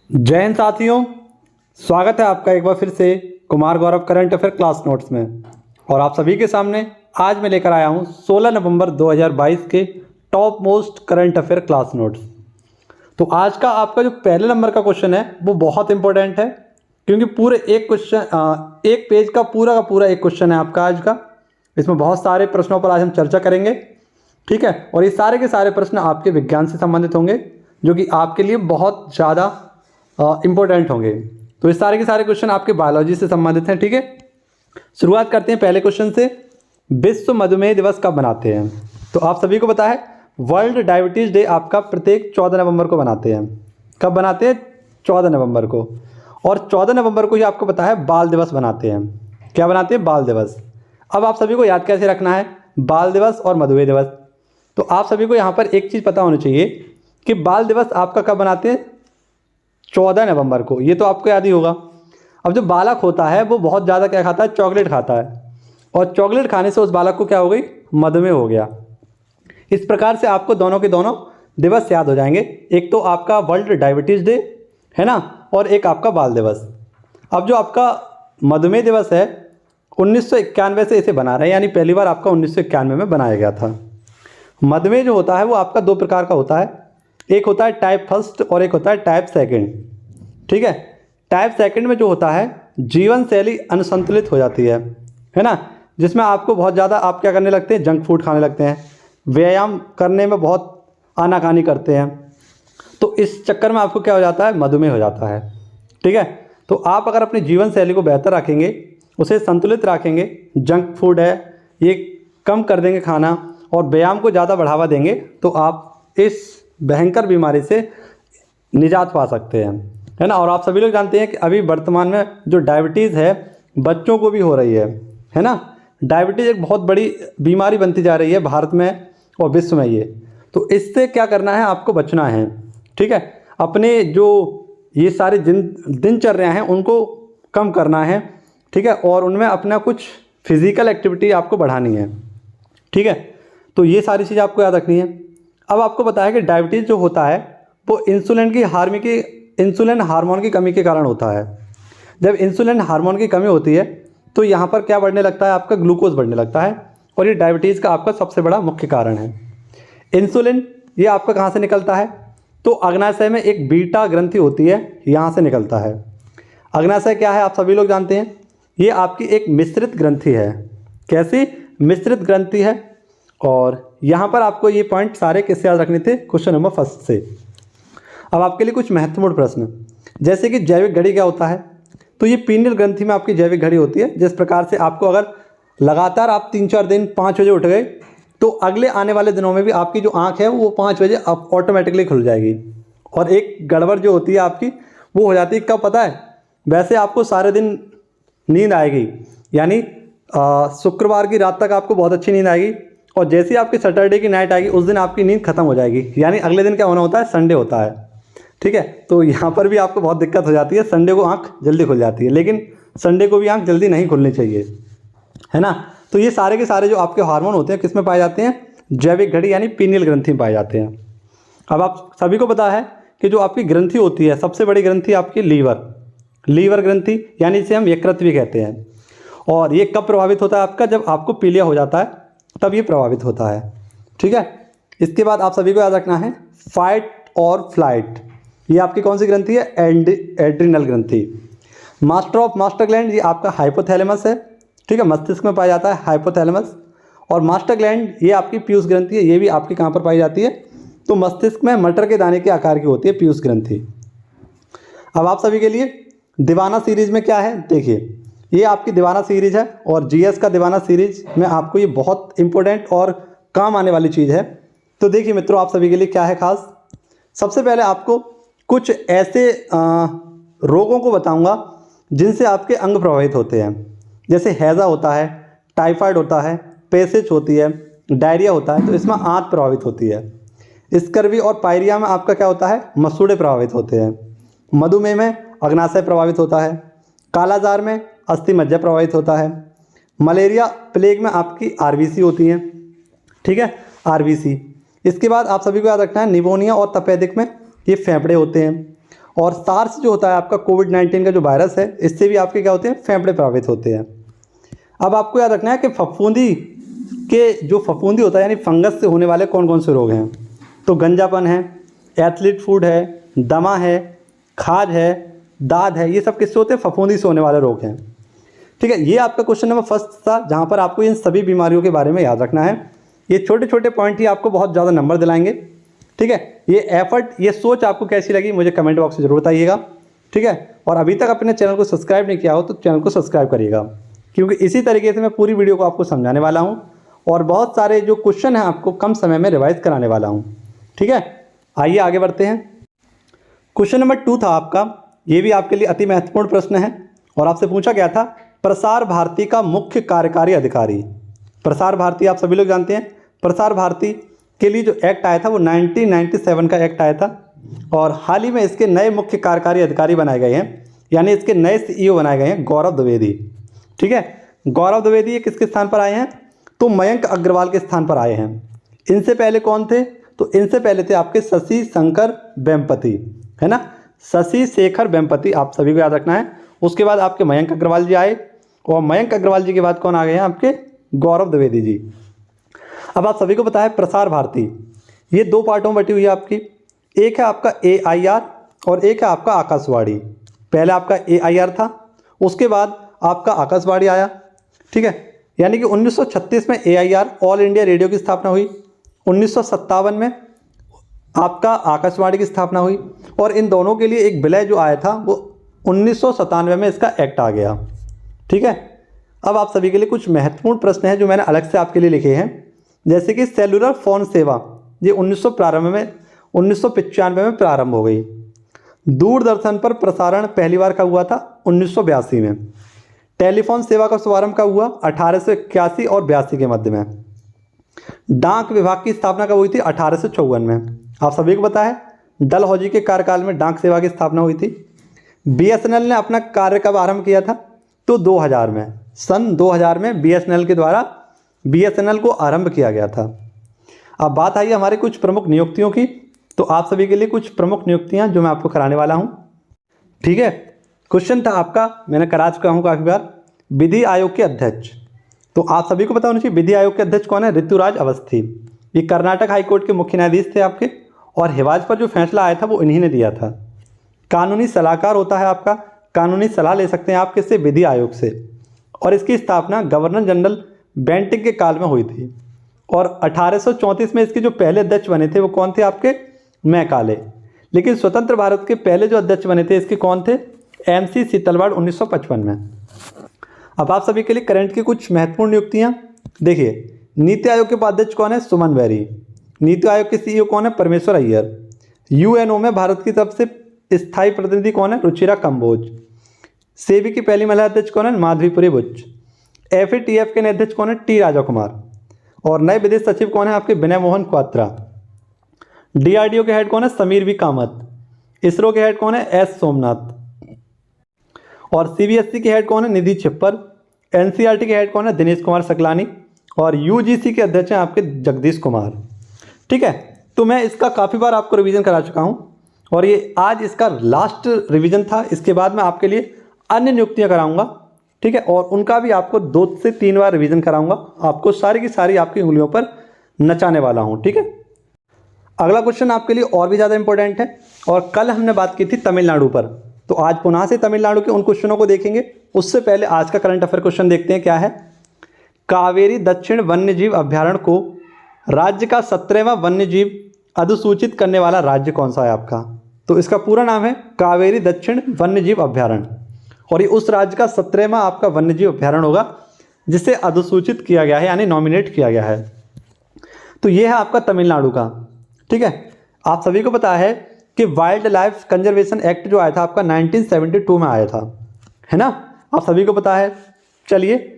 जय हिंद साथियों, स्वागत है आपका एक बार फिर से Kumar Gaurav current affair class notes में। और आप सभी के सामने आज मैं लेकर आया हूं 16 नवंबर 2022 के top most current affair class notes. तो आज का आपका जो पहले नंबर का क्वेश्चन है वो बहुत इंपॉर्टेंट है, क्योंकि पूरे एक पेज का पूरा एक क्वेश्चन है आपका आज का। इसमें बहुत सारे प्रश्नों पर आज हम चर्चा करेंगे, ठीक है। और ये सारे के सारे प्रश्न आपके विज्ञान से संबंधित होंगे, जो कि आपके लिए बहुत ज़्यादा इंपॉर्टेंट होंगे। तो इस सारे के सारे क्वेश्चन आपके बायोलॉजी से संबंधित हैं, ठीक है। शुरुआत करते हैं पहले क्वेश्चन से। विश्व मधुमेह दिवस कब मनाते हैं? तो आप सभी को पता है वर्ल्ड डायबिटीज डे आपका प्रत्येक 14 नवंबर को बनाते हैं। कब बनाते हैं? 14 नवंबर को। और 14 नवंबर को ही आपको पता है बाल दिवस बनाते हैं। क्या बनाते हैं? बाल दिवस। अब आप सभी को याद कैसे रखना है बाल दिवस और मधुमेह दिवस? तो आप सभी को यहाँ पर एक चीज़ पता होनी चाहिए कि बाल दिवस आपका कब बनाते हैं? 14 नवंबर को। ये तो आपको याद ही होगा। अब जो बालक होता है वो बहुत ज़्यादा क्या खाता है? चॉकलेट खाता है, और चॉकलेट खाने से उस बालक को क्या हो गई? मधुमेह हो गया। इस प्रकार से आपको दोनों के दोनों दिवस याद हो जाएंगे। एक तो आपका वर्ल्ड डायबिटीज़ डे है ना, और एक आपका बाल दिवस। अब जो आपका मधुमेह दिवस है 1991 से इसे बना रहे हैं, यानी पहली बार आपका 1991 में बनाया गया था। मधुमेह जो होता है वो आपका दो प्रकार का होता है, एक होता है टाइप फर्स्ट और एक होता है टाइप सेकंड, ठीक है। टाइप सेकंड में जो होता है जीवन शैली अनुसंतुलित हो जाती है ना, जिसमें आपको बहुत ज़्यादा आप क्या करने लगते हैं? जंक फूड खाने लगते हैं, व्यायाम करने में बहुत आनाकानी करते हैं। तो इस चक्कर में आपको क्या हो जाता है? मधुमेह हो जाता है, ठीक है। तो आप अगर अपनी जीवन शैली को बेहतर रखेंगे, उसे संतुलित रखेंगे, जंक फूड है ये कम कर देंगे खाना, और व्यायाम को ज़्यादा बढ़ावा देंगे, तो आप इस भयंकर बीमारी से निजात पा सकते हैं, है ना। और आप सभी लोग जानते हैं कि अभी वर्तमान में जो डायबिटीज़ है बच्चों को भी हो रही है ना। डायबिटीज़ एक बहुत बड़ी बीमारी बनती जा रही है भारत में और विश्व में। ये तो इससे क्या करना है? आपको बचना है, ठीक है। अपने जो ये सारे दिनचर्या हैं उनको कम करना है, ठीक है, और उनमें अपना कुछ फिजिकल एक्टिविटी आपको बढ़ानी है, ठीक है। तो ये सारी चीज़ आपको याद रखनी है। अब आपको पता है कि डायबिटीज़ जो होता है वो इंसुलिन हार्मोन की कमी के कारण होता है। जब इंसुलिन हार्मोन की कमी होती है तो यहाँ पर क्या बढ़ने लगता है? आपका ग्लूकोज बढ़ने लगता है, और ये डायबिटीज़ का आपका सबसे बड़ा मुख्य कारण है। इंसुलिन ये आपका कहाँ से निकलता है? तो अग्नाशय में एक बीटा ग्रंथि होती है, यहाँ से निकलता है। अग्नाशय क्या है? आप सभी लोग जानते हैं ये आपकी एक मिश्रित ग्रंथि है। कैसी? मिश्रित ग्रंथि है। और यहाँ पर आपको ये पॉइंट सारे किससे याद रखने थे? क्वेश्चन नंबर फर्स्ट से। अब आपके लिए कुछ महत्वपूर्ण प्रश्न, जैसे कि जैविक घड़ी क्या होता है? तो ये पीनियल ग्रंथि में आपकी जैविक घड़ी होती है। जिस प्रकार से आपको अगर लगातार आप 3-4 दिन 5 बजे उठ गए, तो अगले आने वाले दिनों में भी आपकी जो आँख है वो 5 बजे अब ऑटोमेटिकली खुल जाएगी। और एक गड़बड़ जो होती है आपकी वो हो जाती है कब पता है? वैसे आपको सारे दिन नींद आएगी, यानी शुक्रवार की रात तक आपको बहुत अच्छी नींद आएगी, और जैसे ही आपकी सैटरडे की नाइट आएगी उस दिन आपकी नींद खत्म हो जाएगी, यानी अगले दिन क्या होना होता है? संडे होता है, ठीक है। तो यहाँ पर भी आपको बहुत दिक्कत हो जाती है। संडे को आँख जल्दी खुल जाती है, लेकिन संडे को भी आँख जल्दी नहीं खुलनी चाहिए, है ना। तो ये सारे के सारे जो आपके हार्मोन होते हैं किस में पाए जाते हैं? जैविक घड़ी यानी पीनियल ग्रंथि में पाए जाते हैं। अब आप सभी को पता है कि जो आपकी ग्रंथि होती है सबसे बड़ी ग्रंथि आपकी लीवर ग्रंथि, यानी इसे हम यकृत भी कहते हैं। और ये कब प्रभावित होता है आपका? जब आपको पीलिया हो जाता है तब ये प्रभावित होता है, ठीक है। इसके बाद आप सभी को याद रखना है फाइट और फ्लाइट, ये आपकी कौन सी ग्रंथि है? एड्रिनल ग्रंथि। मास्टर ऑफ मास्टर ग्लैंड ये आपका हाइपोथैलेमस है, ठीक है, मस्तिष्क में पाया जाता है हाइपोथैलेमस। और मास्टर ग्लैंड ये आपकी पीयूष ग्रंथि है, ये भी आपकी कहाँ पर पाई जाती है? तो मस्तिष्क में मटर के दाने के आकार की होती है पीयूष ग्रंथि। अब आप सभी के लिए दीवाना सीरीज में क्या है? देखिए ये आपकी दीवाना सीरीज है, और जीएस का दीवाना सीरीज में आपको ये बहुत इंपॉर्टेंट और काम आने वाली चीज़ है। तो देखिए मित्रों, आप सभी के लिए क्या है खास? सबसे पहले आपको कुछ ऐसे रोगों को बताऊंगा जिनसे आपके अंग प्रभावित होते हैं, जैसे हैज़ा होता है, टाइफाइड होता है, पेसिच होती है, डायरिया होता है, तो इसमें आंत प्रभावित होती है। स्कर्वी और पायरिया में आपका क्या होता है? मसूड़े प्रभावित होते हैं। मधुमेह में अग्नाशय प्रभावित होता है। कालाजार में अस्थि मज्जा प्रभावित होता है। मलेरिया प्लेग में आपकी आरबीसी होती हैं, ठीक है, आरबीसी। इसके बाद आप सभी को याद रखना है निमोनिया और तपेदिक में ये फेफड़े होते हैं। और सार्स जो होता है आपका कोविड-19 का जो वायरस है, इससे भी आपके क्या होते हैं, फेफड़े प्रभावित होते हैं। अब आपको याद रखना है कि फफूंदी होता है यानी फंगस से होने वाले कौन कौन से रोग हैं। तो गंजापन है, एथलीट फूड है, दमा है, खाज है, दाद है, ये सब किससे होते हैं, फफूंदी से होने वाले रोग हैं। ठीक है, ये आपका क्वेश्चन नंबर फर्स्ट था, जहाँ पर आपको इन सभी बीमारियों के बारे में याद रखना है। ये छोटे छोटे पॉइंट ही आपको बहुत ज़्यादा नंबर दिलाएंगे। ठीक है, ये एफर्ट, ये सोच आपको कैसी लगी मुझे कमेंट बॉक्स में जरूर बताइएगा। ठीक है, और अभी तक अपने चैनल को सब्सक्राइब नहीं किया हो तो चैनल को सब्सक्राइब करिएगा, क्योंकि इसी तरीके से मैं पूरी वीडियो को आपको समझाने वाला हूँ और बहुत सारे जो क्वेश्चन हैं आपको कम समय में रिवाइज कराने वाला हूँ। ठीक है, आइए आगे बढ़ते हैं। क्वेश्चन नंबर 2 था आपका, ये भी आपके लिए अति महत्वपूर्ण प्रश्न है और आपसे पूछा गया था प्रसार भारती का मुख्य कार्यकारी अधिकारी। प्रसार भारती आप सभी लोग जानते हैं, प्रसार भारती के लिए जो एक्ट आया था वो 1997 का एक्ट आया था और हाल ही में इसके नए मुख्य कार्यकारी अधिकारी बनाए गए हैं, यानी इसके नए CEO बनाए गए हैं गौरव द्विवेदी। ठीक है, गौरव द्विवेदी ये किसके स्थान पर आए हैं, तो मयंक अग्रवाल के स्थान पर आए हैं। इनसे पहले कौन थे, तो इनसे पहले थे आपके शशि शंकर वेम्पति, है ना, शशि शेखर वेम्पति, आप सभी को याद रखना है। उसके बाद आपके मयंक अग्रवाल जी आए और मयंक अग्रवाल जी के बाद कौन आ गए हैं, आपके गौरव द्विवेदी जी। अब आप सभी को पता है प्रसार भारती ये 2 पार्टों में बटी हुई है आपकी, एक है आपका AIR और एक है आपका आकाशवाणी। पहले आपका AIR था, उसके बाद आपका आकाशवाणी आया। ठीक है, यानी कि 1936 में AIR ऑल इंडिया रेडियो की स्थापना हुई, 1957 में आपका आकाशवाणी की स्थापना हुई और इन दोनों के लिए एक विलय जो आया था वो 1997 में इसका एक्ट आ गया। ठीक है, अब आप सभी के लिए कुछ महत्वपूर्ण प्रश्न हैं जो मैंने अलग से आपके लिए लिखे हैं, जैसे कि सेलुलर फोन सेवा ये 1995 में प्रारंभ हो गई। दूरदर्शन पर प्रसारण पहली बार कब हुआ था, 1982 में। टेलीफोन सेवा का शुभारंभ कब हुआ, 1881 और 82 के मध्य में। डाक विभाग की स्थापना कब हुई थी, 1854 में। आप सभी को पता है डलहौजी के कार्यकाल में डाक सेवा की स्थापना हुई थी। BSNL ने अपना कार्य कब आरंभ किया था, तो 2000 में, सन 2000 में BSNL के द्वारा BSNL को आरंभ किया गया था। अब बात आई हमारे कुछ प्रमुख नियुक्तियों की, तो आप सभी के लिए कुछ प्रमुख नियुक्तियां जो मैं आपको कराने वाला हूं। ठीक है, क्वेश्चन था आपका, मैंने करा चुका हूं काफ़ी बार, विधि आयोग के अध्यक्ष। तो आप सभी को पता होना चाहिए विधि आयोग के अध्यक्ष कौन है, ऋतुराज अवस्थी। ये कर्नाटक हाईकोर्ट के मुख्य न्यायाधीश थे आपके और हिवाज पर जो फैसला आया था वो इन्हीं ने दिया था। कानूनी सलाहकार होता है आपका, कानूनी सलाह ले सकते हैं आप किससे, विधि आयोग से, और इसकी स्थापना गवर्नर जनरल बेंटिंग के काल में हुई थी और 1834 में इसके जो पहले अध्यक्ष बने थे वो कौन थे, आपके मैकाले। लेकिन स्वतंत्र भारत के पहले जो अध्यक्ष बने थे इसके कौन थे, MC सीतलवाड़ 1955 में। अब आप सभी के लिए करंट की कुछ महत्वपूर्ण नियुक्तियां देखिए। नीति आयोग के उपाध्यक्ष कौन है, सुमन बेरी। नीति आयोग के CEO कौन है, परमेश्वर अय्यर। UNO में भारत की तरफ से स्थायी प्रतिनिधि कौन है, रुचिरा कंबोज। सेबी की पहली महिला अध्यक्ष कौन है, माधवीपुरी बुच। FATF के नए अध्यक्ष कौन है, T राजा कुमार। और नए विदेश सचिव कौन है, आपके विनय मोहन क्वात्रा। DRDO के हेड कौन है, समीर V कामत। इसरो के हेड कौन है, S सोमनाथ। और CBSE के हेड कौन है, निधि छिप्पर। NCERT के हेड कौन है, दिनेश कुमार सकलानी। और UGC के अध्यक्ष हैं आपके जगदीश कुमार। ठीक है, तो मैं इसका काफ़ी बार आपको रिवीजन करा चुका हूँ और ये आज इसका लास्ट रिवीजन था। इसके बाद मैं आपके लिए अन्य नियुक्तियाँ कराऊंगा। ठीक है, और उनका भी आपको 2 से 3 बार रिवीजन कराऊंगा, आपको सारी की सारी आपकी उंगलियों पर नचाने वाला हूँ। ठीक है, अगला क्वेश्चन आपके लिए और भी ज़्यादा इंपॉर्टेंट है और कल हमने बात की थी तमिलनाडु पर, तो आज पुनः से तमिलनाडु के उन क्वेश्चनों को देखेंगे। उससे पहले आज का करंट अफेयर क्वेश्चन देखते हैं क्या है। कावेरी दक्षिण वन्यजीव अभ्यारण्य को राज्य का 17वां वन्यजीव अधिसूचित करने वाला राज्य कौन सा है आपका, तो इसका पूरा नाम है कावेरी दक्षिण वन्यजीव अभ्यारण्य और ये उस राज्य का 17वां आपका वन्यजीव अभ्यारण्य होगा जिसे अधिसूचित किया गया है, यानी नॉमिनेट किया गया है। तो ये है आपका तमिलनाडु का। ठीक है, आप सभी को पता है कि वाइल्ड लाइफ कंजर्वेशन एक्ट जो आया था आपका 1972 में आया था, है ना, आप सभी को पता है। चलिए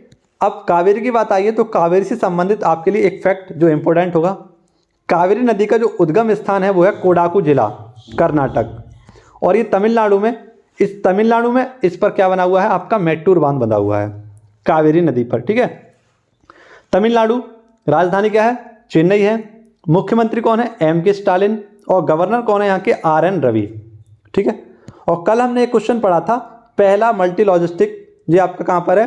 अब कावेरी की बात आई है तो कावेरी से संबंधित आपके लिए एक फैक्ट जो इंपॉर्टेंट होगा। कावेरी नदी का जो उद्गम स्थान है वो है कोडाकू जिला, कर्नाटक, और ये तमिलनाडु में इस पर क्या बना हुआ है, आपका मेट्टूर बांध बना हुआ है कावेरी नदी पर। ठीक है, तमिलनाडु राजधानी क्या है, चेन्नई है। मुख्यमंत्री कौन है, M.K. स्टालिन। और गवर्नर कौन है यहाँ के, R.N. रवि। ठीक है, और कल हमने एक क्वेश्चन पढ़ा था, पहला मल्टी लॉजिस्टिक, ये आपका कहाँ पर है,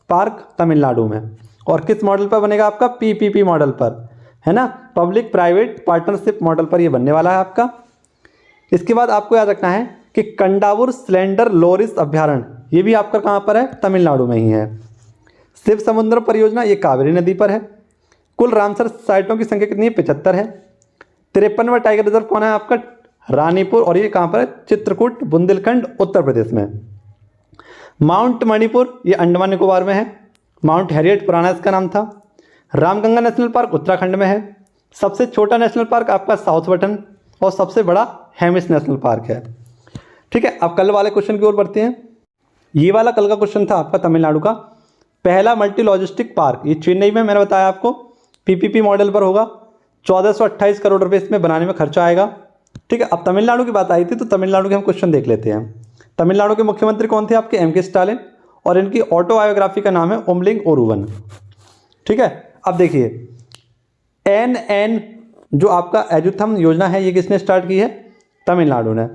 पार्क तमिलनाडु में। और किस मॉडल पर बनेगा आपका, पीपीपी मॉडल पर, है ना, पब्लिक प्राइवेट पार्टनरशिप मॉडल पर ये बनने वाला है आपका। इसके बाद आपको याद रखना है कि कंडावुर स्लेंडर लोरिस अभ्यारण्य, ये भी आपका कहाँ पर है, तमिलनाडु में ही है। शिव समुद्र परियोजना, ये कावेरी नदी पर है। कुल रामसर साइटों की संख्या कितनी है, 75 है। 53वां टाइगर रिजर्व कौन है आपका, रानीपुर, और ये कहाँ पर है, चित्रकूट, बुंदेलखंड, उत्तर प्रदेश में। माउंट मणिपुर, ये अंडमान निकोबार में है। माउंट हैरियट पुराना इसका नाम था। रामगंगा नेशनल पार्क उत्तराखंड में है। सबसे छोटा नेशनल पार्क आपका साउथ बटन, और सबसे बड़ा हेमिस नेशनल पार्क है। ठीक है, अब कल वाले क्वेश्चन की ओर बढ़ते हैं। ये वाला कल का क्वेश्चन था आपका तमिलनाडु का, पहला मल्टी लॉजिस्टिक पार्क, ये चेन्नई में, मैंने बताया आपको पीपीपी मॉडल पर होगा। 1428 करोड़ रुपए इसमें बनाने में खर्चा आएगा। ठीक है, अब तमिलनाडु की बात आई थी तो तमिलनाडु के हम क्वेश्चन देख लेते हैं। तमिलनाडु के मुख्यमंत्री कौन थे आपके, एम.के. स्टालिन, और इनकी ऑटोबायोग्राफी का नाम है ओमलिंग ओरुवन। ठीक है, अब देखिए एन जो आपका एजुथम योजना है, ये किसने स्टार्ट की है, तमिलनाडु ने।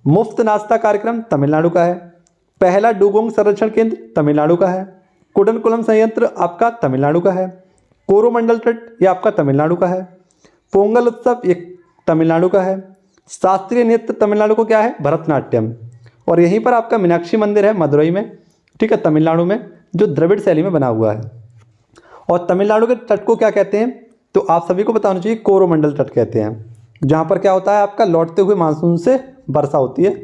मुफ्त नाश्ता कार्यक्रम तमिलनाडु का है। पहला डुगोंग संरक्षण केंद्र तमिलनाडु का है। कुडनकुलम संयंत्र आपका तमिलनाडु का है। कोरोमंडल तट ये आपका तमिलनाडु का है। पोंगल उत्सव ये तमिलनाडु का है। शास्त्रीय नृत्य तमिलनाडु को क्या है, भरतनाट्यम। और यहीं पर आपका मीनाक्षी मंदिर है मदुरई में, ठीक है, तमिलनाडु में, जो द्रविड़ शैली में बना हुआ है। और तमिलनाडु के तट को क्या कहते हैं, तो आप सभी को पता होना चाहिए, कोरोमंडल तट कहते हैं, जहाँ पर क्या होता है आपका, लौटते हुए मानसून से वर्षा होती है।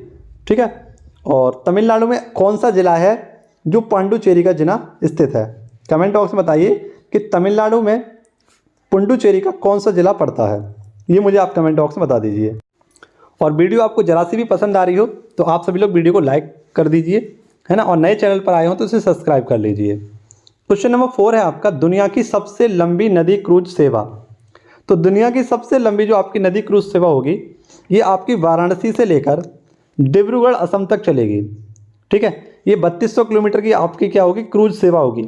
ठीक है, और तमिलनाडु में कौन सा जिला है जो पांडुचेरी का जिला स्थित है, कमेंट बॉक्स में बताइए कि तमिलनाडु में पुडुचेरी का कौन सा जिला पड़ता है, ये मुझे आप कमेंट बॉक्स में बता दीजिए। और वीडियो आपको जरा सी भी पसंद आ रही हो तो आप सभी लोग वीडियो को लाइक कर दीजिए, है ना, और नए चैनल पर आए हो तो इसे सब्सक्राइब कर लीजिए। क्वेश्चन नंबर 4 है आपका, दुनिया की सबसे लंबी नदी क्रूज सेवा। तो दुनिया की सबसे लंबी जो आपकी नदी क्रूज सेवा होगी, ये आपकी वाराणसी से लेकर डिब्रूगढ़ असम तक चलेगी। ठीक है, ये 3200 किलोमीटर की आपकी क्या होगी, क्रूज सेवा होगी।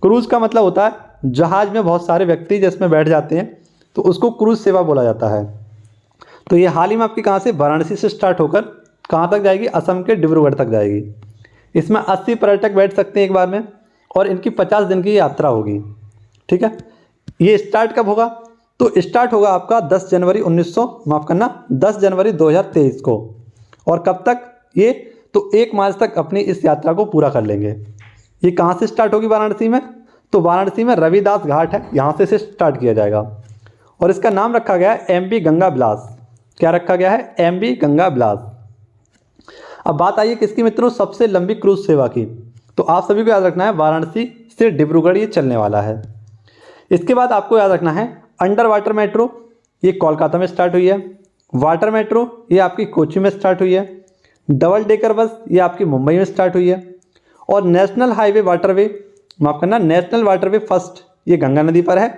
क्रूज का मतलब होता है जहाज में बहुत सारे व्यक्ति जिसमें बैठ जाते हैं, तो उसको क्रूज सेवा बोला जाता है। तो ये हाल ही में आपकी कहाँ से, वाराणसी से स्टार्ट होकर कहाँ तक जाएगी, असम के डिब्रूगढ़ तक जाएगी। इसमें 80 पर्यटक बैठ सकते हैं एक बार में, और इनकी 50 दिन की यात्रा होगी। ठीक है, ये स्टार्ट कब होगा, तो स्टार्ट होगा आपका 10 जनवरी 2023 को। और कब तक ये, तो 1 मार्च तक अपनी इस यात्रा को पूरा कर लेंगे। ये कहाँ से स्टार्ट होगी, वाराणसी में, तो वाराणसी में रविदास घाट है, यहाँ से स्टार्ट किया जाएगा। और इसका नाम रखा गया है एमवी गंगा विलास। क्या रखा गया है, एमवी गंगा विलास। अब बात आई है किसकी मित्रों, सबसे लंबी क्रूज सेवा की। तो आप सभी को याद रखना है वाराणसी से डिब्रूगढ़ ये चलने वाला है। इसके बाद आपको याद रखना है अंडर वाटर मेट्रो, ये कोलकाता में स्टार्ट हुई है। वाटर मेट्रो ये आपकी कोची में स्टार्ट हुई है। डबल डेकर बस ये आपकी मुंबई में स्टार्ट हुई है। और नेशनल हाईवे वाटरवे, माफ करना, नेशनल वाटरवे फर्स्ट ये गंगा नदी पर है,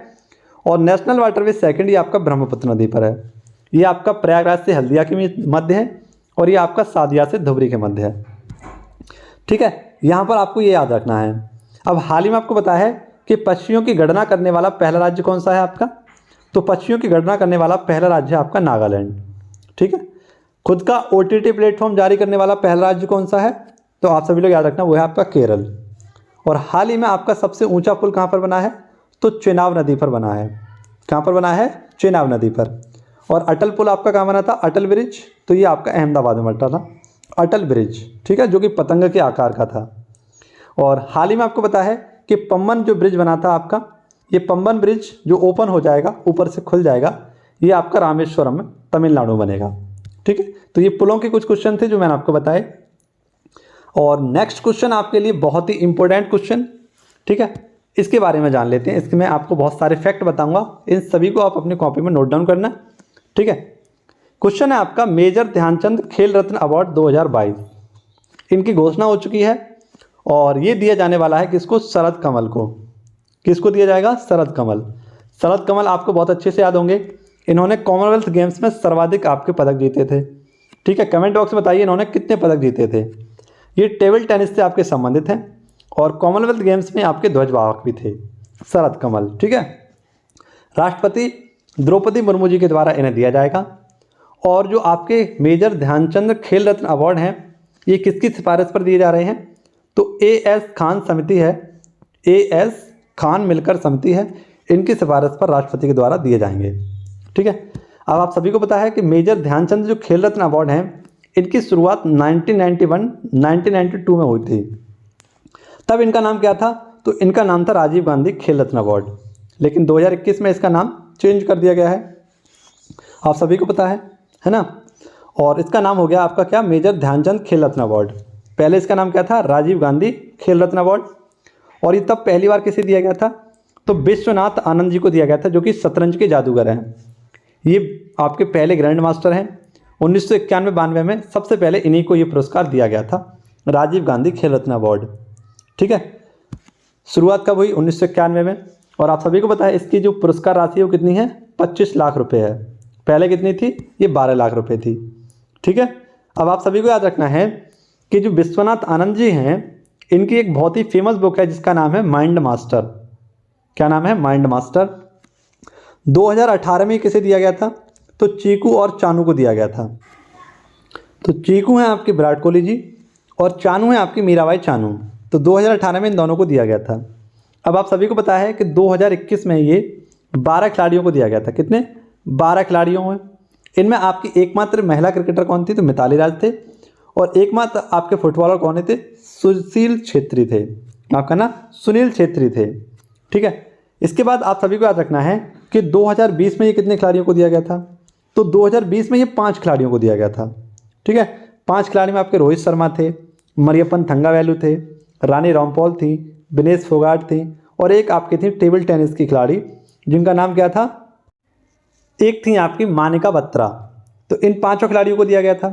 और नेशनल वाटरवे सेकंड ये आपका ब्रह्मपुत्र नदी पर है। ये आपका प्रयागराज से हल्दिया के मध्य है, और ये आपका सादिया से धुबरी के मध्य है। ठीक है, यहाँ पर आपको ये याद रखना है। अब हाल ही में आपको बताया है कि पक्षियों की गणना करने वाला पहला राज्य कौन सा है आपका, तो पक्षियों की गणना करने वाला पहला राज्य है आपका नागालैंड। ठीक है, खुद का OTT प्लेटफॉर्म जारी करने वाला पहला राज्य कौन सा है, तो आप सभी लोग याद रखना वो है आपका केरल। और हाल ही में आपका सबसे ऊंचा पुल कहाँ पर बना है, तो चेनाब नदी पर बना है। कहाँ पर बना है, चेनाब नदी पर। और अटल पुल आपका कहाँ बना था, अटल ब्रिज, तो ये आपका अहमदाबाद में बना था अटल ब्रिज। ठीक है, जो कि पतंग के आकार का था। और हाल ही में आपको पता है कि पम्बन जो ब्रिज बना था आपका, ये पम्बन ब्रिज जो ओपन हो जाएगा, ऊपर से खुल जाएगा, ये आपका रामेश्वरम में तमिलनाडु बनेगा। ठीक है, तो ये पुलों के कुछ क्वेश्चन थे जो मैंने आपको बताए। और नेक्स्ट क्वेश्चन आपके लिए बहुत ही इंपॉर्टेंट क्वेश्चन, ठीक है, इसके बारे में जान लेते हैं। इसके मैं आपको बहुत सारे फैक्ट बताऊंगा, इन सभी को आप अपनी कॉपी में नोट डाउन करना। ठीक है, क्वेश्चन है आपका, मेजर ध्यानचंद खेल रत्न अवार्ड 2022 इनकी घोषणा हो चुकी है, और ये दिया जाने वाला है किसको, शरद कमल को। किसको दिया जाएगा, शरद कमल। शरद कमल आपको बहुत अच्छे से याद होंगे, इन्होंने कॉमनवेल्थ गेम्स में सर्वाधिक आपके पदक जीते थे। ठीक है, कमेंट बॉक्स में बताइए इन्होंने कितने पदक जीते थे। ये टेबल टेनिस से आपके संबंधित हैं, और कॉमनवेल्थ गेम्स में आपके ध्वजवाहक भी थे शरद कमल। ठीक है, राष्ट्रपति द्रौपदी मुर्मू जी के द्वारा इन्हें दिया जाएगा। और जो आपके मेजर ध्यानचंद खेल रत्न अवार्ड हैं, ये किसकी सिफारिश पर दिए जा रहे हैं? तो एएस खान समिति है, एएस खान मिलकर समिति है, इनकी सिफारिश पर राष्ट्रपति के द्वारा दिए जाएंगे। ठीक है। अब आप सभी को पता है कि मेजर ध्यानचंद जो खेल रत्न अवार्ड हैं, इनकी शुरुआत 1992 में हुई थी। तब इनका नाम क्या था? तो इनका नाम था राजीव गांधी खेल रत्न अवार्ड, लेकिन 2021 में इसका नाम चेंज कर दिया गया है, आप सभी को पता है ना। और इसका नाम हो गया आपका क्या? मेजर ध्यानचंद खेल रत्न अवार्ड। पहले इसका नाम क्या था? राजीव गांधी खेल रत्न अवार्ड। और ये तब पहली बार किसे दिया गया था? तो विश्वनाथ आनंद जी को दिया गया था, जो कि शतरंज के जादूगर हैं। ये आपके पहले ग्रैंड मास्टर हैं। 1991-92 में सबसे पहले इन्हीं को ये पुरस्कार दिया गया था, राजीव गांधी खेल रत्न अवार्ड। ठीक है। शुरुआत कब हुई? 1991 में। और आप सभी को पता है इसकी जो पुरस्कार राशि है वो कितनी है? 25 लाख रुपए है। पहले कितनी थी? ये 12 लाख रुपए थी। ठीक है। अब आप सभी को याद रखना है कि जो विश्वनाथ आनंद जी हैं, इनकी एक बहुत ही फेमस बुक है जिसका नाम है माइंड मास्टर। क्या नाम है? Mind master. 2018 में किसे दिया गया था? तो चीकू और चानू को दिया गया था। तो चीकू हैं आपके विराट कोहली जी और चानू हैं आपकी मीराबाई चानू। तो 2018 में इन दोनों को दिया गया था। अब आप सभी को पता है कि 2021 में ये 12 खिलाड़ियों को दिया गया था। कितने? 12 खिलाड़ियों हैं। इनमें आपकी एकमात्र महिला क्रिकेटर कौन थी? तो मिताली राज थे। और एकमात्र आपके फुटबॉलर कौन थे? सुशील छेत्री थे। आपका ना सुनील छेत्री थे। ठीक है। इसके बाद आप सभी को याद रखना है कि 2020 में ये कितने खिलाड़ियों को दिया गया था? तो 2020 में ये 5 खिलाड़ियों को दिया गया था। ठीक है। 5 खिलाड़ी में आपके रोहित शर्मा थे, मरियप्पन थंगावेलु थे, रानी रामपॉल थी, विनेश फोगाट थी और एक आपकी थी टेबल टेनिस की खिलाड़ी जिनका नाम क्या था? एक थी आपकी मानिका बत्रा। तो इन 5 खिलाड़ियों को दिया गया था।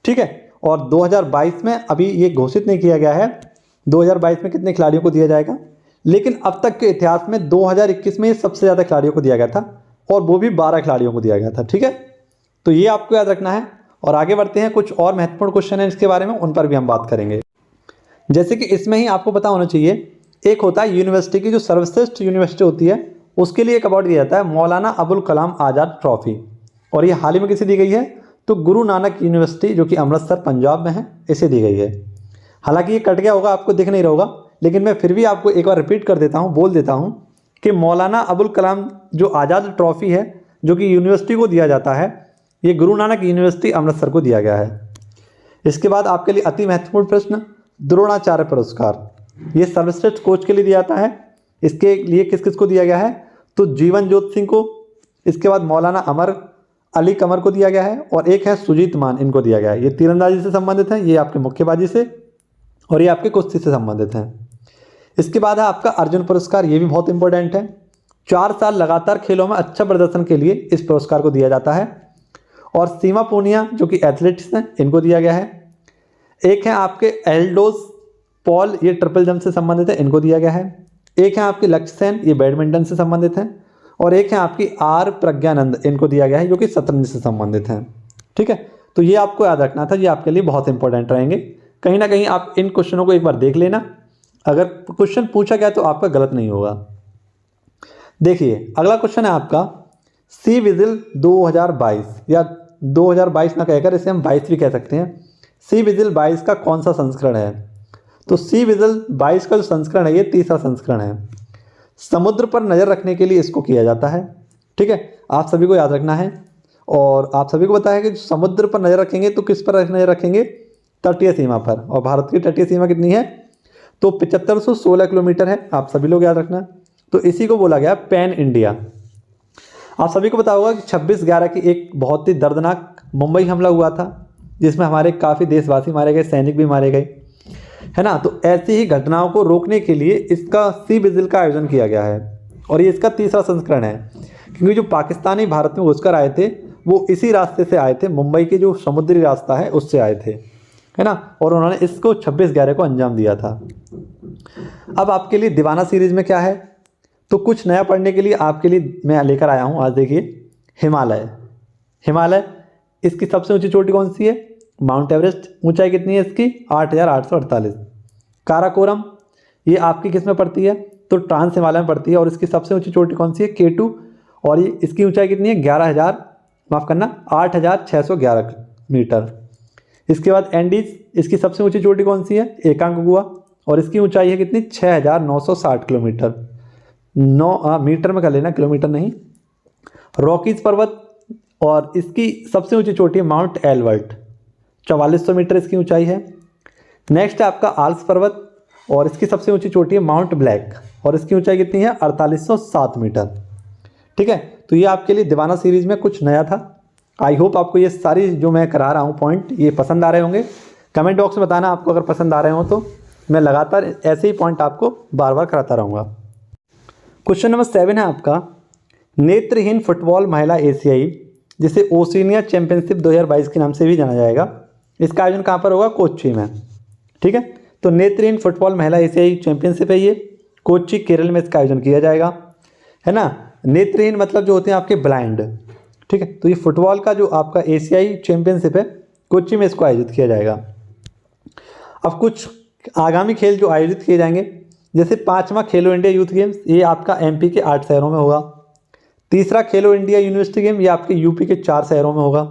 ठीक है। और 2022 में अभी ये घोषित नहीं किया गया है 2022 में कितने खिलाड़ियों को दिया जाएगा, लेकिन अब तक के इतिहास में 2021 में सबसे ज़्यादा खिलाड़ियों को दिया गया था और वो भी 12 खिलाड़ियों को दिया गया था। ठीक है। तो ये आपको याद रखना है। और आगे बढ़ते हैं, कुछ और महत्वपूर्ण क्वेश्चन हैं इसके बारे में, उन पर भी हम बात करेंगे। जैसे कि इसमें ही आपको पता होना चाहिए, एक होता है यूनिवर्सिटी की जो सर्वश्रेष्ठ यूनिवर्सिटी होती है उसके लिए एक अवार्ड दिया जाता है, मौलाना अबुल कलाम आज़ाद ट्रॉफी। और ये हाल ही में किसे दी गई है? तो गुरु नानक यूनिवर्सिटी जो कि अमृतसर पंजाब में है, इसे दी गई है। हालांकि ये कट गया होगा, आपको दिख नहीं रहा होगा, लेकिन मैं फिर भी आपको एक बार रिपीट कर देता हूँ, बोल देता हूँ कि मौलाना अबुल कलाम जो आज़ाद ट्रॉफी है जो कि यूनिवर्सिटी को दिया जाता है, ये गुरु नानक यूनिवर्सिटी अमृतसर को दिया गया है। इसके बाद आपके लिए अति महत्वपूर्ण प्रश्न, द्रोणाचार्य पुरस्कार ये सर्वश्रेष्ठ कोच के लिए दिया जाता है। इसके लिए किस किस को दिया गया है? तो जीवन जोत सिंह को, इसके बाद मौलाना अमर अली कमर को दिया गया है और एक है सुजीत मान, इनको दिया गया है। ये तीरंदाजी से संबंधित हैं, ये आपके मुक्केबाजी से और ये आपके कुश्ती से संबंधित हैं। इसके बाद है आपका अर्जुन पुरस्कार, ये भी बहुत इंपॉर्टेंट है। 4 साल लगातार खेलों में अच्छा प्रदर्शन के लिए इस पुरस्कार को दिया जाता है। और सीमा पूनिया जो कि एथलीट्स हैं, इनको दिया गया है। एक है आपके एल्डोस पॉल, ये ट्रिपल जंप से संबंधित है, इनको दिया गया है। एक है आपकी लक्ष्य सेन, ये बैडमिंटन से संबंधित हैं। और एक है आपकी आर प्रज्ञानंद, इनको दिया गया है जो कि शतरंज से संबंधित हैं। ठीक है। तो ये आपको याद रखना था, ये आपके लिए बहुत इंपॉर्टेंट रहेंगे। कहीं ना कहीं आप इन क्वेश्चनों को एक बार देख लेना, अगर क्वेश्चन पूछा गया तो आपका गलत नहीं होगा। देखिए अगला क्वेश्चन है आपका सी विजिल 2022, या 2022 ना कहकर इसे हम 22 भी कह सकते हैं। सी विजिल 22 का कौन सा संस्करण है? तो सी विजिल 22 का जो संस्करण है ये 3रा संस्करण है। समुद्र पर नज़र रखने के लिए इसको किया जाता है। ठीक है। आप सभी को याद रखना है। और आप सभी को पता है कि समुद्र पर नज़र रखेंगे तो किस पर नज़र रखेंगे? तटीय सीमा पर। और भारत की तटीय सीमा कितनी है? तो 7516 किलोमीटर है, आप सभी लोग याद रखना। तो इसी को बोला गया पैन इंडिया। आप सभी को पता होगा कि 26/11 की एक बहुत ही दर्दनाक मुंबई हमला हुआ था जिसमें हमारे काफ़ी देशवासी मारे गए, सैनिक भी मारे गए, है ना। तो ऐसी ही घटनाओं को रोकने के लिए इसका सी विजिल का आयोजन किया गया है और ये इसका 3रा संस्करण है, क्योंकि जो पाकिस्तानी भारत में घुसकर आए थे वो इसी रास्ते से आए थे, मुंबई के जो समुद्री रास्ता है उससे आए थे, है ना। और उन्होंने इसको 26/11 को अंजाम दिया था। अब आपके लिए दीवाना सीरीज में क्या है? तो कुछ नया पढ़ने के लिए आपके लिए मैं लेकर आया हूँ आज। देखिए हिमालय, हिमालय इसकी सबसे ऊंची चोटी कौन सी है? Mount Everest. ऊंचाई कितनी है इसकी? 8848। काराकोरम ये आपकी किस में पड़ती है? तो ट्रांस हिमालय में पड़ती है और इसकी सबसे ऊंची चोटी कौन सी है? K2। और ये इसकी ऊंचाई कितनी है? 11,000 माफ़ करना 8,611 मीटर। इसके बाद एंडीज, इसकी सबसे ऊंची चोटी कौन सी है? एकांकगुआ, और इसकी ऊंचाई है कितनी? 6,960 किलोमीटर। 9 मीटर में कर लेना, किलोमीटर नहीं। रॉकीज पर्वत, और इसकी सबसे ऊंची चोटी है माउंट एल्बर्ट, 4400 मीटर इसकी ऊंचाई है। नेक्स्ट है आपका आल्प्स पर्वत, और इसकी सबसे ऊंची चोटी है माउंट ब्लैक, और इसकी ऊंचाई कितनी है? 4807 मीटर। ठीक है, तो ये आपके लिए दीवाना सीरीज में कुछ नया था। आई होप आपको ये सारी जो मैं करा रहा हूँ पॉइंट ये पसंद आ रहे होंगे। कमेंट बॉक्स में बताना आपको अगर पसंद आ रहे हो, तो मैं लगातार ऐसे ही पॉइंट आपको बार बार कराता रहूँगा। क्वेश्चन नंबर 7 है आपका, नेत्रहीन फुटबॉल महिला एशियाई, जिसे ओशिनिया चैंपियनशिप 2022 के नाम से भी जाना जाएगा, इसका आयोजन कहाँ पर होगा? कोच्चि में। ठीक है, तो नेत्रहीन फुटबॉल महिला एशियाई चैंपियनशिप है ये, कोच्चि केरल में इसका आयोजन किया जाएगा, है ना। नेत्रहीन मतलब जो होते हैं आपके ब्लाइंड। ठीक है, तो ये फुटबॉल का जो आपका एशियाई चैंपियनशिप है कोच्चि में इसको आयोजित किया जाएगा। अब कुछ आगामी खेल जो आयोजित किए जाएंगे, जैसे 5वां खेलो इंडिया यूथ गेम्स, ये आपका एमपी के 8 शहरों में होगा। तीसरा खेलो इंडिया यूनिवर्सिटी गेम, ये आपके यूपी के 4 शहरों में होगा।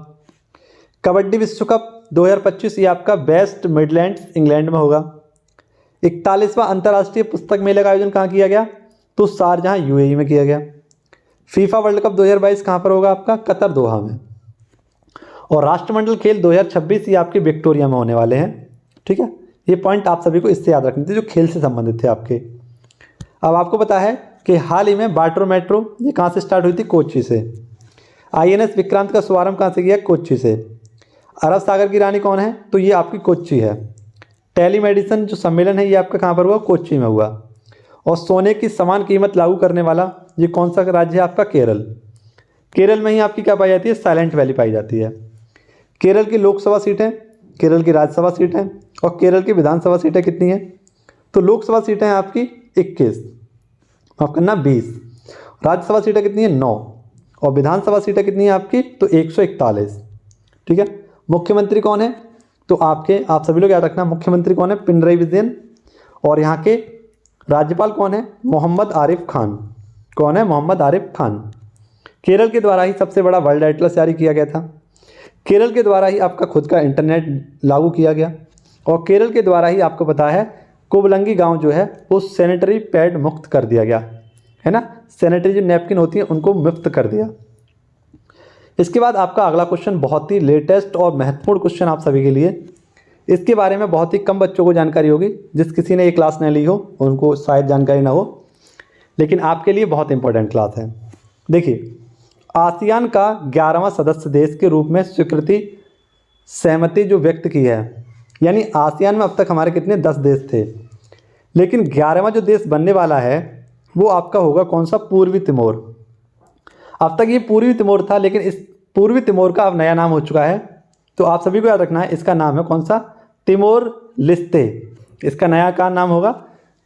कबड्डी विश्व कप 2025, ये आपका वेस्ट मिडलैंड्स इंग्लैंड में होगा। 41वां अंतर्राष्ट्रीय पुस्तक मेले का आयोजन कहाँ किया गया? तो शारजहां यूएई में किया गया। फीफा वर्ल्ड कप 2022 कहाँ पर होगा आपका? कतर दोहा में। और राष्ट्रमंडल खेल 2026 ये आपके विक्टोरिया में होने वाले हैं। ठीक है, ये पॉइंट आप सभी को इससे याद रखने थे जो खेल से संबंधित थे आपके। अब आपको पता है कि हाल ही में वाटर मेट्रो ये कहाँ से स्टार्ट हुई थी? कोच्चि से। आईएनएस विक्रांत का शुभारंभ कहाँ से किया? कोच्चि से। अरब सागर की रानी कौन है? तो ये आपकी कोच्चि है। टेलीमेडिसिन जो सम्मेलन है ये आपका कहाँ पर हुआ? कोच्चि में हुआ। और सोने की समान कीमत लागू करने वाला ये कौन सा राज्य है आपका? केरल। केरल में ही आपकी क्या पाई जाती है? साइलेंट वैली पाई जाती है। केरल की लोकसभा सीटें, केरल की राज्यसभा सीटें और केरल की विधानसभा सीटें कितनी हैं? तो लोकसभा सीटें हैं आपकी 21, माफ करना 20, राज्यसभा सीटें कितनी है? 9, और विधानसभा सीटें कितनी है आपकी? तो 141। ठीक है, मुख्यमंत्री कौन है? तो आप सभी लोग याद रखना, मुख्यमंत्री कौन है? पिनरई विजयन। और यहाँ के राज्यपाल कौन है? मोहम्मद आरिफ खान। कौन है? मोहम्मद आरिफ खान। केरल के द्वारा ही सबसे बड़ा वर्ल्ड एटलस जारी किया गया था। केरल के द्वारा ही आपका खुद का इंटरनेट लागू किया गया, और केरल के द्वारा ही आपको पता है कुबलंगी गांव जो है वो सैनिटरी पैड मुक्त कर दिया गया, है ना। सैनिटरी जो नैपकिन होती है उनको मुक्त कर दिया। इसके बाद आपका अगला क्वेश्चन बहुत ही लेटेस्ट और महत्वपूर्ण क्वेश्चन आप सभी के लिए। इसके बारे में बहुत ही कम बच्चों को जानकारी होगी, जिस किसी ने ये क्लास नहीं ली हो उनको शायद जानकारी ना हो, लेकिन आपके लिए बहुत इंपॉर्टेंट क्लास है। देखिए, आसियान का 11वां सदस्य देश के रूप में स्वीकृति सहमति जो व्यक्त की है, यानी आसियान में अब तक हमारे कितने? 10 देश थे, लेकिन 11वां जो देश बनने वाला है वो आपका होगा कौन सा? पूर्वी तिमोर। अब तक ये पूर्वी तिमोर था, लेकिन इस पूर्वी तिमोर का अब नया नाम हो चुका है। तो आप सभी को याद रखना है, इसका नाम है कौन सा? Timor Leste. इसका नया का नाम होगा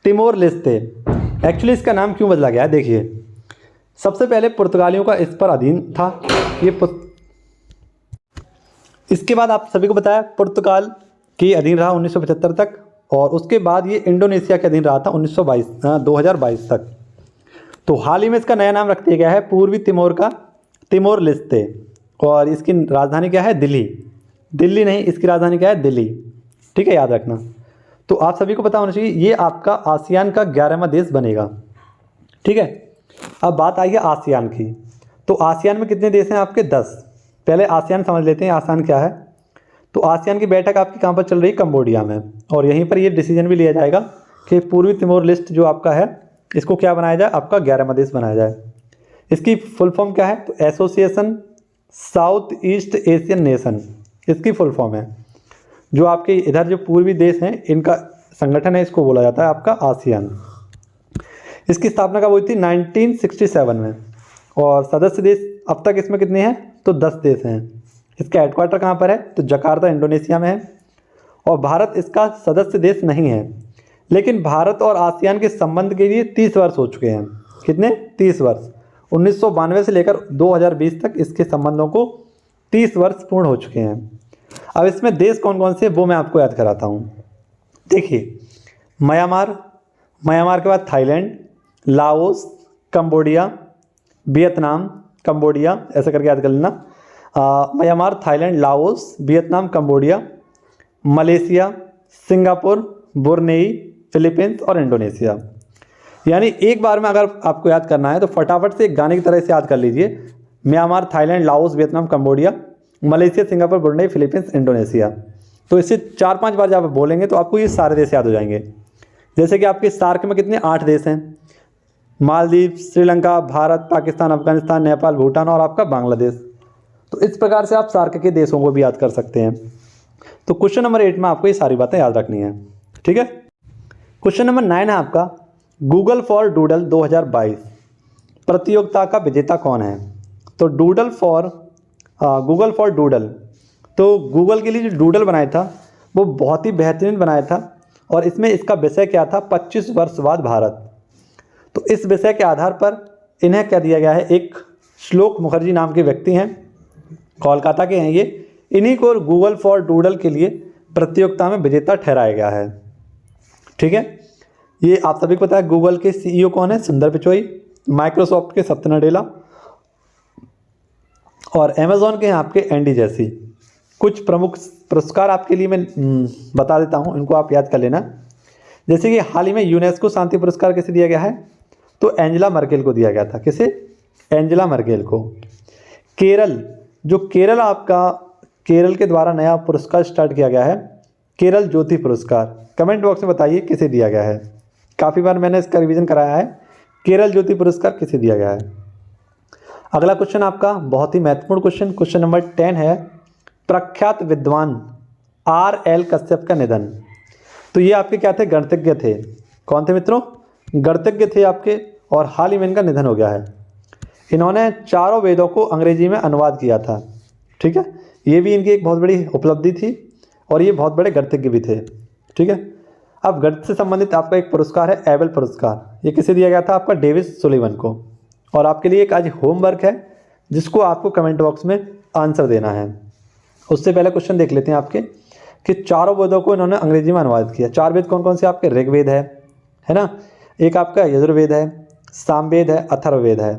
तिमोर लेस्ते। एक्चुअली इसका नाम क्यों बदला गया है? देखिए, सबसे पहले पुर्तगालियों का इस पर अधीन था ये इसके बाद आप सभी को बताया पुर्तगाल के अधीन रहा 1975 तक, और उसके बाद ये इंडोनेशिया के अधीन रहा था 2022 तक। तो हाल ही में इसका नया नाम रख दिया गया है पूर्वी तिमोर का तिमोर लेस्ते, और इसकी राजधानी क्या है? दिल्ली। दिल्ली नहीं, इसकी राजधानी क्या है? दिल्ली। ठीक है, याद रखना। तो आप सभी को पता होना चाहिए ये आपका आसियान का 11वां देश बनेगा। ठीक है, अब बात आई है आसियान की। तो आसियान में कितने देश हैं आपके? 10। पहले आसियान समझ लेते हैं आसियान क्या है। तो आसियान की बैठक आपकी कहाँ पर चल रही है? कंबोडिया में, और यहीं पर ये डिसीजन भी लिया जाएगा कि पूर्वी तिमोर लिस्ट जो आपका है इसको क्या बनाया जाए? आपका 11वां देश बनाया जाए। इसकी फुल फॉर्म क्या है? तो association south east Asian nation इसकी फुल फॉर्म है। जो आपके इधर जो पूर्वी देश हैं इनका संगठन है, इसको बोला जाता है आपका आसियान। इसकी स्थापना कब हुई थी? 1967 में, और सदस्य देश अब तक इसमें कितने हैं? तो 10 देश हैं। इसका हेडक्वार्टर कहाँ पर है? तो जकार्ता इंडोनेशिया में है, और भारत इसका सदस्य देश नहीं है। लेकिन भारत और आसियान के संबंध के लिए 30 वर्ष हो चुके हैं। कितने? 30 वर्ष। 1992 से लेकर 2020 तक इसके संबंधों को 30 वर्ष पूर्ण हो चुके हैं। अब इसमें देश कौन कौन से वो मैं आपको याद कराता हूँ। देखिए, म्यांमार के बाद Thailand, Laos, Cambodia, Vietnam, Cambodia, ऐसा करके याद कर लेना। Myanmar, Thailand, Laos, Vietnam, Cambodia, Malaysia, Singapore, Brunei, Philippines और इंडोनेशिया। यानी एक बार में अगर आपको याद करना है तो फटाफट से एक गाने की तरह से याद कर लीजिए। Myanmar, Thailand, Laos, Vietnam, Cambodia, Malaysia, Singapore, Brunei, Philippines, Indonesia. तो इसे 4-5 बार जब आप बोलेंगे तो आपको ये सारे देश याद हो जाएंगे। जैसे कि आपके सार्क में कितने 8 देश हैं, मालदीव, श्रीलंका, भारत, पाकिस्तान, अफगानिस्तान, नेपाल, भूटान और आपका बांग्लादेश। तो इस प्रकार से आप सार्क के देशों को भी याद कर सकते हैं। तो क्वेश्चन नंबर 8 में आपको ये सारी बातें याद रखनी है, ठीक है। क्वेश्चन नंबर 9 है आपका, गूगल फॉर डूडल 2022 प्रतियोगिता का विजेता कौन है। तो गूगल फॉर डूडल, तो गूगल के लिए जो डूडल बनाया था वो बहुत ही बेहतरीन बनाया था और इसमें इसका विषय क्या था, 25 वर्ष बाद भारत। तो इस विषय के आधार पर इन्हें क्या दिया गया है, एक श्लोक मुखर्जी नाम के व्यक्ति हैं, कोलकाता के हैं ये, इन्हीं को गूगल फॉर डूडल के लिए प्रतियोगिता में विजेता ठहराया गया है, ठीक है। ये आप सभी को पता है गूगल के सीईओ कौन है, सुंदर पिचोई, माइक्रोसॉफ्ट के सत्या नडेला और अमेजॉन के हैं आपके एंडी जैसी। कुछ प्रमुख पुरस्कार आपके लिए मैं बता देता हूं, इनको आप याद कर लेना। जैसे कि हाल ही में यूनेस्को शांति पुरस्कार किसे दिया गया है, तो एंजेला मर्केल को दिया गया था। किसे, एंजेला मर्केल को। केरल, जो केरल आपका केरल के द्वारा नया पुरस्कार स्टार्ट किया गया है, केरल ज्योति पुरस्कार, कमेंट बॉक्स में बताइए किसे दिया गया है। काफ़ी बार मैंने इसका रिवीजन कराया है, केरल ज्योति पुरस्कार किसे दिया गया है। अगला क्वेश्चन आपका बहुत ही महत्वपूर्ण क्वेश्चन, क्वेश्चन नंबर 10 है, प्रख्यात विद्वान R.L. कश्यप का निधन। तो ये आपके क्या थे, गणितज्ञ थे। कौन थे मित्रों, गणितज्ञ थे आपके, और हाल ही में इनका निधन हो गया है। इन्होंने चारों वेदों को अंग्रेजी में अनुवाद किया था, ठीक है। ये भी इनकी एक बहुत बड़ी उपलब्धि थी और ये बहुत बड़े गणितज्ञ भी थे, ठीक है। अब गणित से संबंधित आपका एक पुरस्कार है एबल पुरस्कार, ये किसे दिया गया था, आपका डेविड सुलिवन को। और आपके लिए एक आज होमवर्क है जिसको आपको कमेंट बॉक्स में आंसर देना है। उससे पहले क्वेश्चन देख लेते हैं आपके कि चारों वेदों को इन्होंने अंग्रेजी में अनुवाद किया। 4 वेद कौन कौन से आपके, ऋग्वेद है ना, एक आपका यजुर्वेद है, सामवेद है, अथर्ववेद है।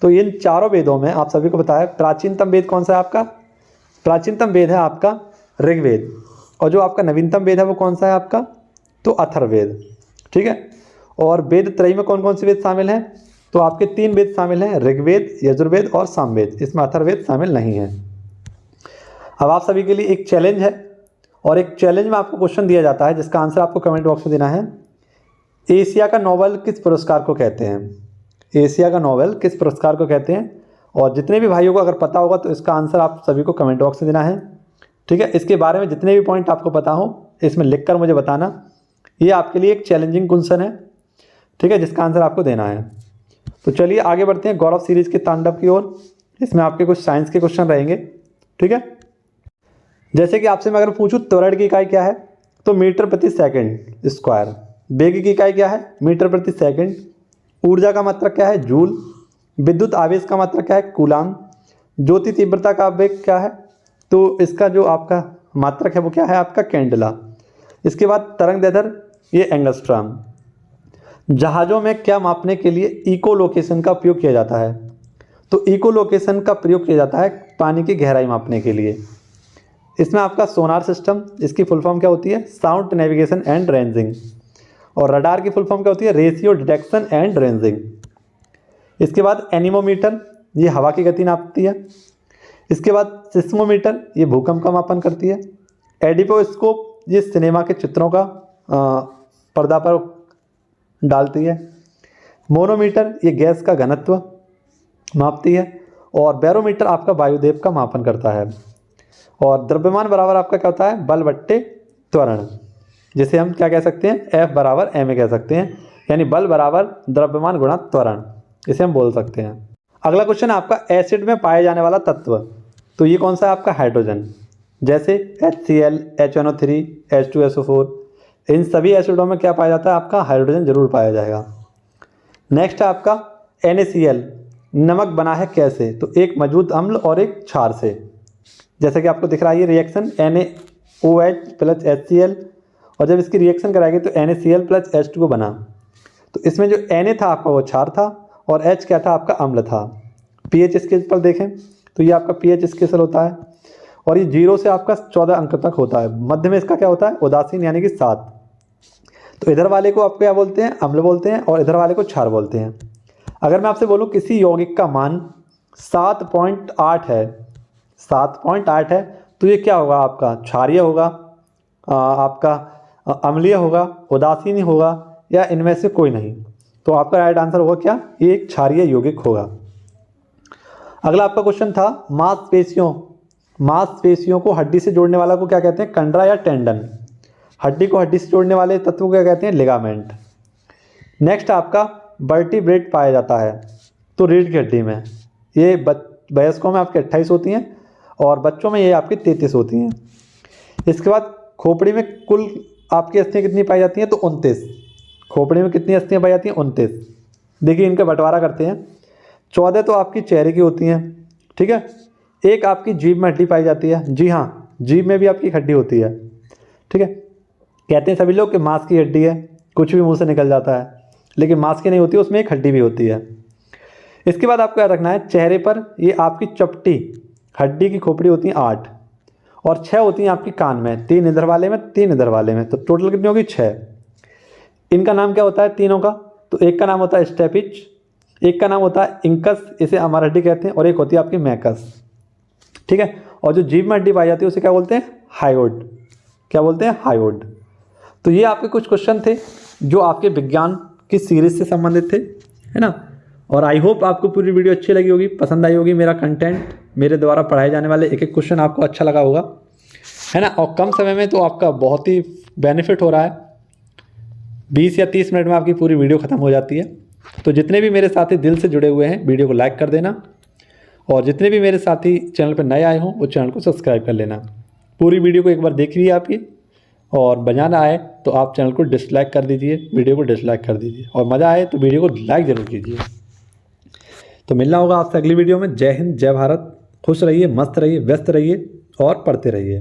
तो इन चारों वेदों में आप सभी को पता है प्राचीनतम वेद कौन सा है आपका, प्राचीनतम वेद है आपका ऋग्वेद, और जो आपका नवीनतम वेद है वो कौन सा है आपका, तो अथर्ववेद, ठीक है। और वेद त्रयी में कौन कौन से वेद शामिल हैं, तो आपके 3 वेद शामिल हैं, ऋग्वेद, यजुर्वेद और सामवेद, इसमें अथर्ववेद शामिल नहीं है। अब आप सभी के लिए एक चैलेंज है, और एक चैलेंज में आपको क्वेश्चन दिया जाता है जिसका आंसर आपको कमेंट बॉक्स में देना है। एशिया का नोबेल किस पुरस्कार को कहते हैं, एशिया का नोबेल किस पुरस्कार को कहते हैं। और जितने भी भाइयों को अगर पता होगा तो इसका आंसर आप सभी को कमेंट बॉक्स में देना है, ठीक है। इसके बारे में जितने भी पॉइंट आपको पता हो इसमें लिखकर मुझे बताना। ये आपके लिए एक चैलेंजिंग क्वेश्चन है, ठीक है, जिसका आंसर आपको देना है। तो चलिए आगे बढ़ते हैं गौरव सीरीज के तांडव की ओर। इसमें आपके कुछ साइंस के क्वेश्चन रहेंगे, ठीक है। जैसे कि आपसे मैं अगर पूछूं त्वरण की इकाई क्या है, तो मीटर प्रति सेकंड स्क्वायर। वेग की इकाई क्या है, मीटर प्रति सेकंड। ऊर्जा का मात्रक क्या है, जूल। विद्युत आवेश का मात्रक क्या है, कूलाम। ज्योति तीव्रता का वेग क्या है, तो इसका जो आपका मात्रक है वो क्या है आपका, कैंडेला। इसके बाद तरंग दैर्ध्य, ये एंगस्ट्रॉम। जहाज़ों में क्या मापने के लिए इको लोकेशन का उपयोग किया जाता है, तो इको लोकेशन का प्रयोग किया जाता है पानी की गहराई मापने के लिए। इसमें आपका सोनार सिस्टम, इसकी फुल फॉर्म क्या होती है, साउंड नेविगेशन एंड रेंजिंग। और रडार की फुल फॉर्म क्या होती है, रेशियो डिटेक्शन एंड रेंजिंग। इसके बाद एनीमोमीटर, ये हवा की गति नापती है। इसके बाद सिस्मोमीटर, ये भूकंप का मापन करती है। एडिपोस्कोप, ये सिनेमा के चित्रों का पर्दा पर डालती है। मोनोमीटर, ये गैस का घनत्व मापती है। और बैरोमीटर आपका वायुदेव का मापन करता है। और द्रव्यमान बराबर आपका क्या होता है, बल बट्टे त्वरण, जिसे हम क्या कह सकते हैं, F बराबर ma कह सकते हैं, यानी बल बराबर द्रव्यमान गुणा त्वरण, इसे हम बोल सकते हैं। अगला क्वेश्चन आपका एसिड में पाए जाने वाला तत्व, तो ये कौन सा है आपका, हाइड्रोजन। जैसे HCl, HNO3, H2SO4, इन सभी एसिडों में क्या पाया जाता है आपका, हाइड्रोजन जरूर पाया जाएगा। नेक्स्ट है आपका NaCl, नमक बना है कैसे, तो एक मौजूद अम्ल और एक क्षार से। जैसे कि आपको दिख रहा है ये रिएक्शन NaOH प्लस HCl, और जब इसकी रिएक्शन कराएंगे तो NaCl प्लस H2O बना। तो इसमें जो Na था आपका वो क्षार था और H क्या था आपका, अम्ल था। pH स्केल पर देखें तो ये आपका pH स्केल होता है। और ये 0 से आपका 14 अंक तक होता है। मध्य में इसका क्या होता है, उदासीन यानी कि 7। तो इधर वाले को आप क्या बोलते हैं, अम्ल बोलते हैं, और इधर वाले को क्षार बोलते हैं। अगर मैं आपसे बोलूँ किसी यौगिक का मान 7.8 है, 7.8 है, तो ये क्या होगा, आपका क्षारीय होगा, आपका अम्लीय होगा, उदासीन होगा, या इनमें से कोई नहीं। तो आपका राइट आंसर होगा क्या, ये एक क्षारीय यौगिक होगा। अगला आपका क्वेश्चन था मांसपेशियों को हड्डी से जोड़ने वाला को क्या कहते हैं, कंडरा या टेंडन। हड्डी को हड्डी से जोड़ने वाले तत्व को क्या कहते हैं, लिगामेंट। नेक्स्ट आपका वर्टिब्रेट पाया जाता है तो रीढ़ की हड्डी में। ये वयस्कों में आपके 28 होती हैं और बच्चों में ये आपकी 33 होती हैं। इसके बाद खोपड़ी में कुल आपकी अस्थियाँ कितनी पाई जाती हैं, तो 29। खोपड़ी में कितनी अस्थियाँ पाई जाती हैं, 29। देखिए इनका बंटवारा करते हैं। 14 तो आपकी चेहरे की होती हैं, ठीक है। एक आपकी जीभ में हड्डी पाई जाती है, जी हाँ, जीभ में भी आपकी एक हड्डी होती है, ठीक है। कहते हैं सभी लोग कि मांस की हड्डी है, कुछ भी मुंह से निकल जाता है, लेकिन मांस की नहीं होती, उसमें एक हड्डी भी होती है। इसके बाद आपको याद रखना है, चेहरे पर ये आपकी चपटी हड्डी की खोपड़ी होती है 8, और 6 होती हैं आपकी कान में, 3 इधर वाले में, 3 इधर वाले में, तो टोटल कितनी होगी, 6। इनका नाम क्या होता है तीनों का, तो एक का नाम होता है स्टेपिच, एक का नाम होता है इंकस, इसे अमर हड्डी कहते हैं, और एक होती है आपकी मैकस, ठीक है। और जो जीभ में हड्डी पाई जाती है उसे क्या बोलते हैं, हायोड। क्या बोलते हैं, हायोड। तो ये आपके कुछ क्वेश्चन थे जो आपके विज्ञान की सीरीज से संबंधित थे, है ना। और आई होप आपको पूरी वीडियो अच्छी लगी होगी, पसंद आई होगी, मेरा कंटेंट, मेरे द्वारा पढ़ाए जाने वाले एक एक क्वेश्चन आपको अच्छा लगा होगा, है ना। और कम समय में तो आपका बहुत ही बेनिफिट हो रहा है, 20 या 30 मिनट में आपकी पूरी वीडियो ख़त्म हो जाती है। तो जितने भी मेरे साथी दिल से जुड़े हुए हैं, वीडियो को लाइक कर देना, और जितने भी मेरे साथी चैनल पर नए आए हों वो चैनल को सब्सक्राइब कर लेना। पूरी वीडियो को एक बार देख लीजिए आप ये, और बजाना आए तो आप चैनल को डिसलाइक कर दीजिए, वीडियो को डिसलाइक कर दीजिए, और मज़ा आए तो वीडियो को लाइक ज़रूर कीजिए। तो मिलना होगा आपसे अगली वीडियो में। जय हिंद, जय भारत। खुश रहिए, मस्त रहिए, व्यस्त रहिए और पढ़ते रहिए।